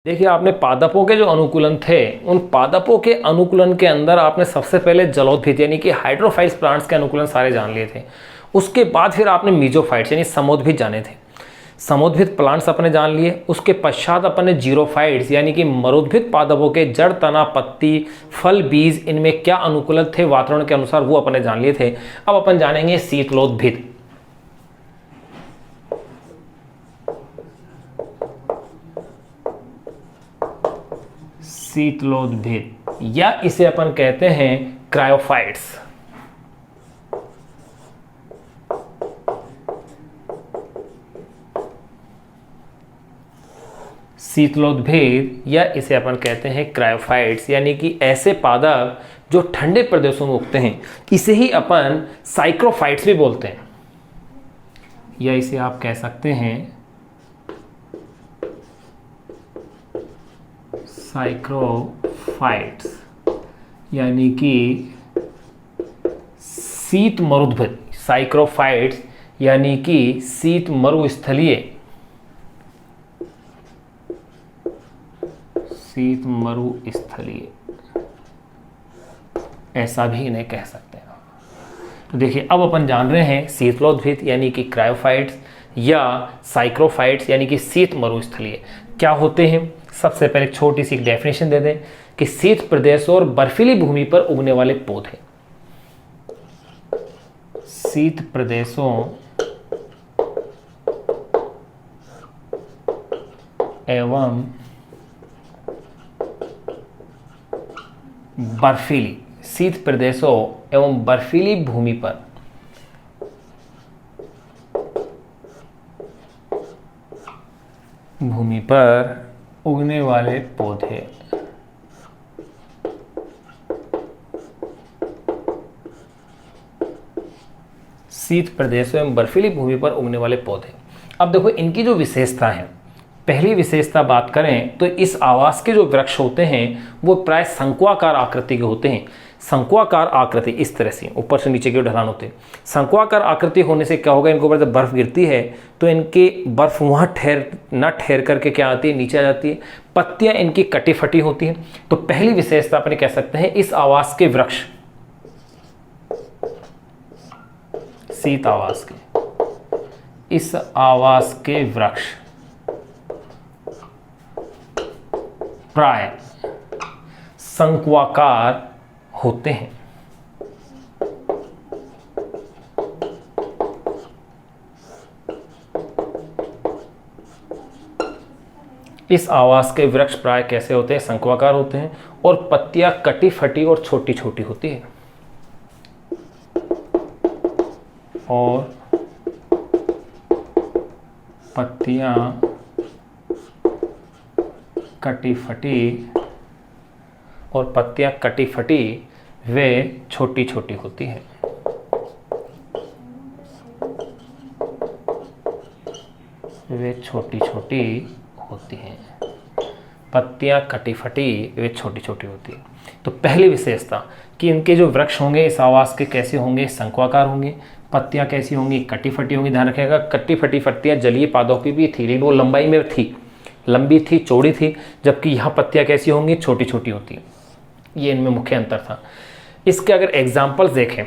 देखिए, आपने पादपों के जो अनुकूलन थे, उन पादपों के अनुकूलन के अंदर आपने सबसे पहले जलोद्भिद यानी कि हाइड्रोफाइल्स प्लांट्स के अनुकूलन सारे जान लिए थे। उसके बाद फिर आपने मीजोफाइट्स यानी समोद्भिद जाने थे। समोद्भिद प्लांट्स अपने जान लिए। उसके पश्चात अपने जीरोफाइट्स यानी कि मरुद्भिद पादपों के जड़, तना, पत्ती, फल, बीज, इनमें क्या अनुकूलन थे वातावरण के अनुसार, वो अपने जान लिए थे। अब अपन जानेंगे शीतलोद्भिद। शीतलोद्भिद या इसे अपन कहते हैं क्रायोफाइट्स। शीतलोद्भिद या इसे अपन कहते हैं क्रायोफाइट्स यानी कि ऐसे पादप जो ठंडे प्रदेशों में उगते हैं। इसे ही अपन साइक्रोफाइट्स भी बोलते हैं, या इसे आप कह सकते हैं साइक्रोफाइट्स यानी कि शीत मरुद्भिद। साइक्रोफाइट्स यानी कि शीत मरुस्थलीय, शीत मरुस्थलीय, ऐसा भी इन्हें कह सकते हैं। तो देखिए, अब अपन जान रहे हैं शीतलोद्भिद यानी कि क्रायोफाइट्स या साइक्रोफाइट्स यानी कि शीत मरुस्थलीय क्या होते हैं। सबसे पहले छोटी सी एक डेफिनेशन दे दें कि शीत प्रदेशों और बर्फीली भूमि पर उगने वाले पौधे। शीत प्रदेशों एवं बर्फीली, शीत प्रदेशों एवं बर्फीली भूमि पर उगने वाले पौधे। शीत प्रदेशों एवं बर्फीली भूमि पर उगने वाले पौधे। अब देखो, इनकी जो विशेषता है, पहली विशेषता बात करें तो इस आवास के जो वृक्ष होते हैं वो प्राय शंक्वाकार आकृति के होते हैं। शंक्वाकार आकृति, इस तरह से ऊपर से नीचे की ढलान होते हैं। शंक्वाकार आकृति होने से क्या होगा, इनके ऊपर जब बर्फ गिरती है तो इनके बर्फ वहाँ ठहर करके क्या आती है, नीचे आ जाती है। पत्तियां इनकी कटी फटी होती हैं। तो पहली विशेषता अपने कह सकते हैं इस आवास के वृक्ष, शीत आवास के, इस आवास के वृक्ष प्राय शंक्वाकार होते हैं। इस आवास के वृक्ष प्राय कैसे होते हैं, शंक्वाकार होते हैं, और पत्तियां कटी फटी और छोटी छोटी होती है। और पत्तियां कटी फटी वे छोटी छोटी होती हैं। वे छोटी छोटी होती हैं। पत्तियां कटी फटी वे छोटी छोटी होती हैं। तो पहली विशेषता कि इनके जो वृक्ष होंगे इस आवास के कैसे होंगे, शंक्वाकार होंगे। पत्तियां कैसी होंगी, कटी फटी होंगी। ध्यान रखिएगा, कटी फटी पत्तियां जलीय पादों की भी थी, लेकिन वो लंबाई में थी, लंबी थी, चौड़ी थी, जबकि यहाँ पत्तियां कैसी होंगी, छोटी छोटी होती हैं। ये इनमें मुख्य अंतर था। इसके अगर एग्जाम्पल्स देखें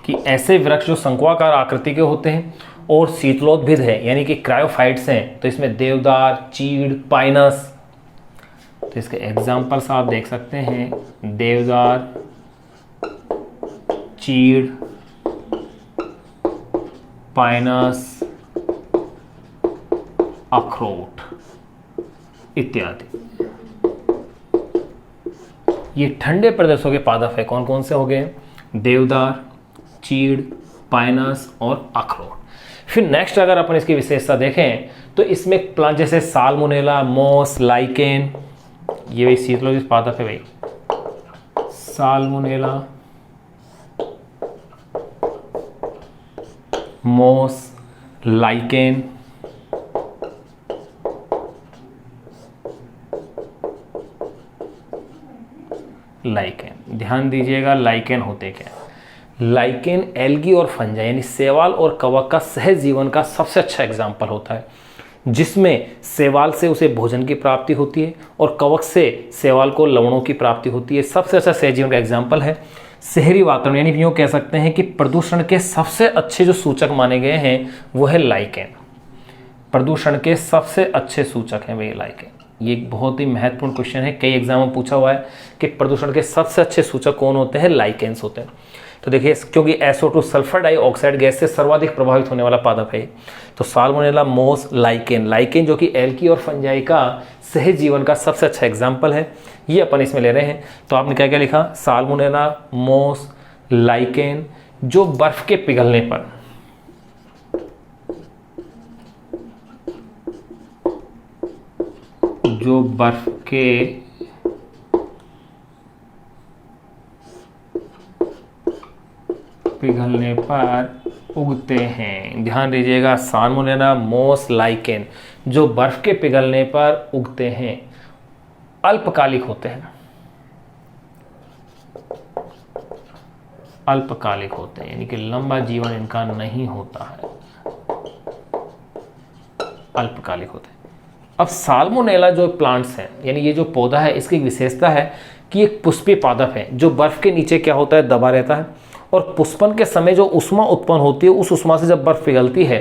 कि ऐसे वृक्ष जो शंक्वाकार आकृति के होते हैं और शीतलोद्भिद है यानी कि क्रायोफाइट्स हैं, तो इसमें देवदार, चीड़, पाइनस। तो इसके एग्जाम्पल्स आप देख सकते हैं, देवदार, चीड़, पाइनस, अखरोट इत्यादि। ये ठंडे प्रदेशों के पादप है। कौन कौन से हो गए, देवदार, चीड़, पाइनस और अखरोट। फिर नेक्स्ट अगर अपन इसकी विशेषता देखें तो इसमें प्लांट जैसे साल्मोनेला, मोस, लाइकेन, ये वही शीतलोद्भिद पादप है भाई। साल्मोनेला, मोस, लाइकेन, लाइकेन। ध्यान दीजिएगा, लाइकेन होते क्या। लाइकेन एल्गी और फंजाई यानी शैवाल और कवक का सहज जीवन का सबसे अच्छा एग्जाम्पल होता है। जिसमें शैवाल से उसे भोजन की प्राप्ति होती है और कवक से शैवाल को लवणों की प्राप्ति होती है। सबसे अच्छा सहजीवन का एग्जाम्पल है शहरी वातावरण, यानी यूँ कह सकते हैं कि प्रदूषण के सबसे अच्छे जो सूचक माने गए हैं वो है लाइकेन। प्रदूषण के सबसे अच्छे सूचक हैं वे लाइकेन। ये एक बहुत ही महत्वपूर्ण क्वेश्चन है, कई एग्जाम में पूछा हुआ है कि प्रदूषण के सबसे अच्छे सूचक कौन होते हैं? लाइकेन्स होते हैं। तो देखिए, क्योंकि SO2 सल्फर डाइऑक्साइड गैस से सर्वाधिक प्रभावित होने वाला पादप है, तो साल्मोनेला, मोस, लाइकेन। लाइकेन जो कि एल्गी और फंजाई का सहजीवन का सबसे अच्छा एग्जाम्पल है, ये अपन इसमें ले रहे हैं। तो आपने क्या क्या लिखा? साल्मोनेला, मोस, लाइकेन, जो बर्फ के पिघलने पर उगते हैं। ध्यान दीजिएगा, साल्मोनेला, मोस, लाइकेन जो बर्फ के पिघलने पर उगते हैं, अल्पकालिक होते हैं। अल्पकालिक होते हैं यानी कि लंबा जीवन इनका नहीं होता है, अल्पकालिक होते हैं। अब साल्मोनेला जो प्लांट्स हैं, यानी ये जो पौधा है, इसकी एक विशेषता है कि एक पुष्पीय पादप है जो बर्फ के नीचे क्या होता है? दबा रहता है। और पुष्पन के समय जो उष्मा उत्पन्न होती है, उस उष्मा से जब बर्फ पिघलती है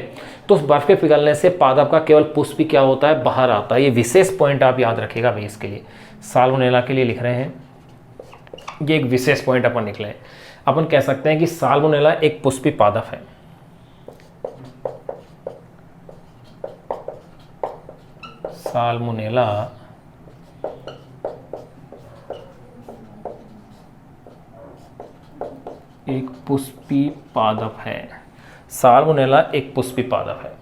तो उस बर्फ के पिघलने से पादप का केवल पुष्प ही क्या होता है? बाहर आता है। ये विशेष पॉइंट आप याद रखिएगा भाई, इसके लिए साल्मोनेला के लिए लिख रहे हैं, ये एक विशेष पॉइंट अपन निकले हैं। अपन कह सकते हैं कि साल्मोनेला एक पुष्पीय पादप है। साल्मोनेला एक पुष्पीय पादप है। साल्मोनेला एक पुष्पीय पादप है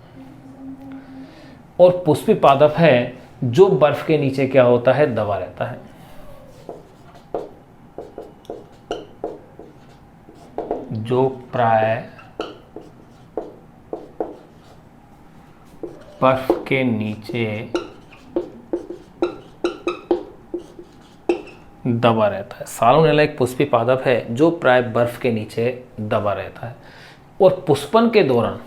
और पुष्पीय पादप है जो बर्फ के नीचे क्या होता है? दबा रहता है। जो प्राय बर्फ के नीचे दबा रहता है। साल्मोनेला एक पुष्पीय पादप है जो प्राय बर्फ के नीचे दबा रहता है और पुष्पन के दौरान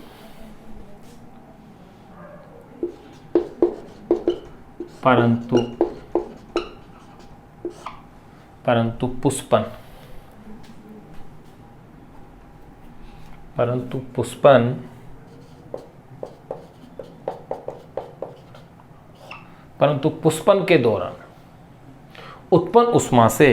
परंतु पुष्पन के दौरान उत्पन्न उष्मा से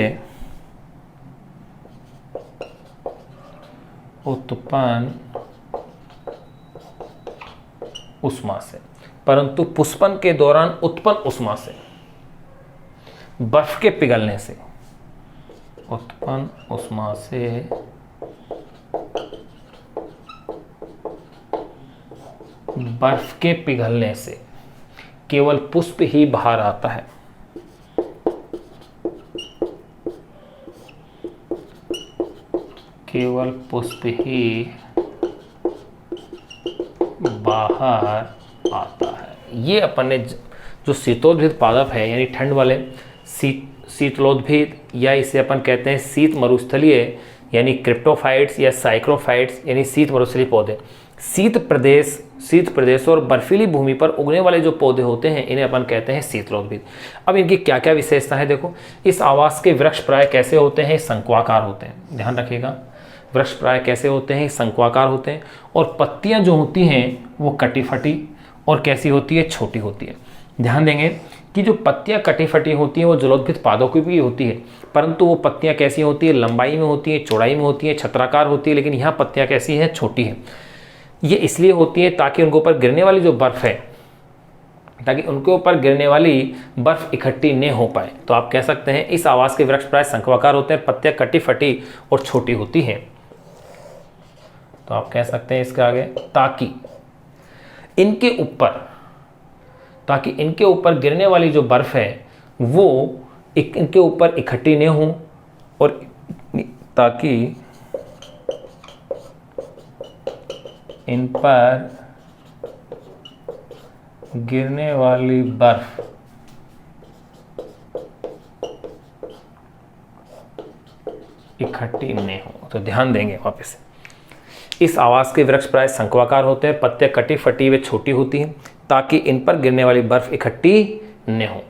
परंतु पुष्पन के दौरान उत्पन्न उष्मा से बर्फ के पिघलने से बर्फ के पिघलने से केवल पुष्प ही बाहर आता है। केवल पुष्प ही बाहर आता है। ये अपन ने जो शीतोद्भिद पादप है, यानी ठंड वाले शीतलोद्भिद, या इसे अपन कहते हैं शीत मरुस्थलीय, यानी क्रिप्टोफाइट्स या साइक्रोफाइट्स, यानी शीत मरुस्थलीय पौधे, शीत प्रदेश और बर्फीली भूमि पर उगने वाले जो पौधे होते हैं, इन्हें अपन कहते हैं शीतलोद्भिद। अब इनकी क्या क्या विशेषता है? देखो, इस आवास के वृक्ष प्राय कैसे होते हैं? शंक्वाकार होते हैं। ध्यान रखिएगा, वृक्ष प्राय कैसे होते हैं? शंक्वाकार होते हैं। और पत्तियां जो होती हैं वो कटी फटी और कैसी होती है? छोटी होती है। ध्यान देंगे कि जो पत्तियां कटी फटी होती हैं वो जलोद्भिद पादों की भी होती है, परंतु वो पत्तियां कैसी होती है? लंबाई में होती है, चौड़ाई में होती है, छत्राकार होती है, लेकिन यहाँ पत्तियां कैसी हैं? छोटी हैं। ये इसलिए होती है ताकि उनके ऊपर गिरने वाली जो बर्फ है, ताकि उनके ऊपर गिरने वाली बर्फ इकट्ठी न हो पाए। तो आप कह सकते हैं इस आवास के वृक्ष प्राय शंक्वाकार होते हैं, पत्तियां कटी फटी और छोटी होती हैं। तो आप कह सकते हैं इसके आगे, ताकि इनके ऊपर गिरने वाली जो बर्फ है वो इनके ऊपर इकट्ठी न हो, और ताकि इन पर गिरने वाली बर्फ इकट्ठी न हो। तो ध्यान देंगे वापस से, इस आवास के वृक्ष प्राय शंक्वाकार होते हैं, पत्तियां कटी फटी व छोटी होती हैं, ताकि इन पर गिरने वाली बर्फ इकट्ठी न हो।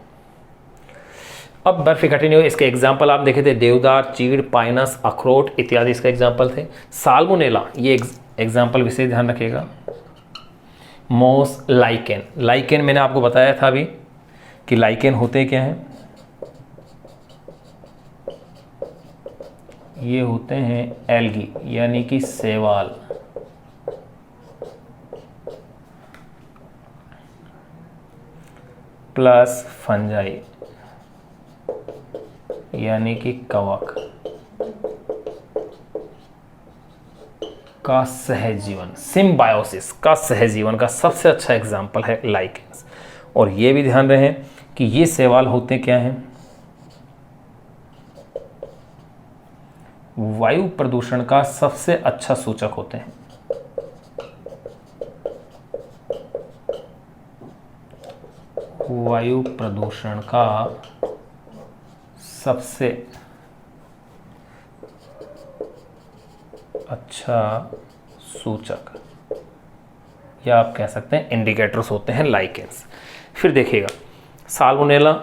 अब बर्फ इकट्ठी नहीं हो, इसके एग्जाम्पल आप देखे थे, देवदार, चीड़, पाइनस, अखरोट इत्यादि इसका एग्जाम्पल थे। साल्मोनेला, ये एग्जाम्पल विशेष ध्यान रखिएगा। मोस, लाइकेन, लाइकेन मैंने आपको बताया था अभी कि लाइकेन होते क्या हैं, ये होते हैं एल्गी यानी कि शैवाल, प्लस फंजाई यानी कि कवक का सहजीवन, सिम्बायोसिस का सहजीवन का सबसे अच्छा एग्जाम्पल है लाइकेन्स। और ये भी ध्यान रहे कि ये शैवाल होते क्या हैं, वायु प्रदूषण का सबसे अच्छा सूचक होते हैं। वायु प्रदूषण का सबसे अच्छा सूचक या आप कह सकते हैं इंडिकेटर्स होते हैं लाइकेन्स। फिर देखिएगा साल्मोनेला,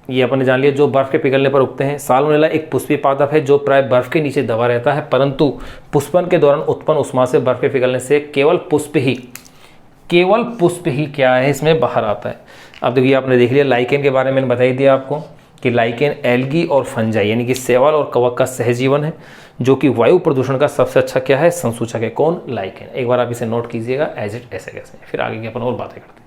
ये अपन ने जान लिया, जो बर्फ के पिघलने पर उगते हैं। साल्मोनेला एक पुष्पीय पादप है जो प्राय बर्फ के नीचे दबा रहता है, परंतु पुष्पन के दौरान उत्पन्न उष्मा से बर्फ के पिघलने से केवल पुष्प ही क्या है इसमें बाहर आता है। अब देखिए आपने देख लिया लाइकेन के बारे में मैंने बता ही दिया आपको कि लाइकेन एल्गी और फंजाई यानी कि शैवाल और कवक का सहजीवन है, जो कि वायु प्रदूषण का सबसे अच्छा क्या है संसूचक है। कौन? लाइकेन। एक बार आप इसे नोट कीजिएगा एज इट ऐसे कैसे, फिर आगे की अपन और बातें करते हैं।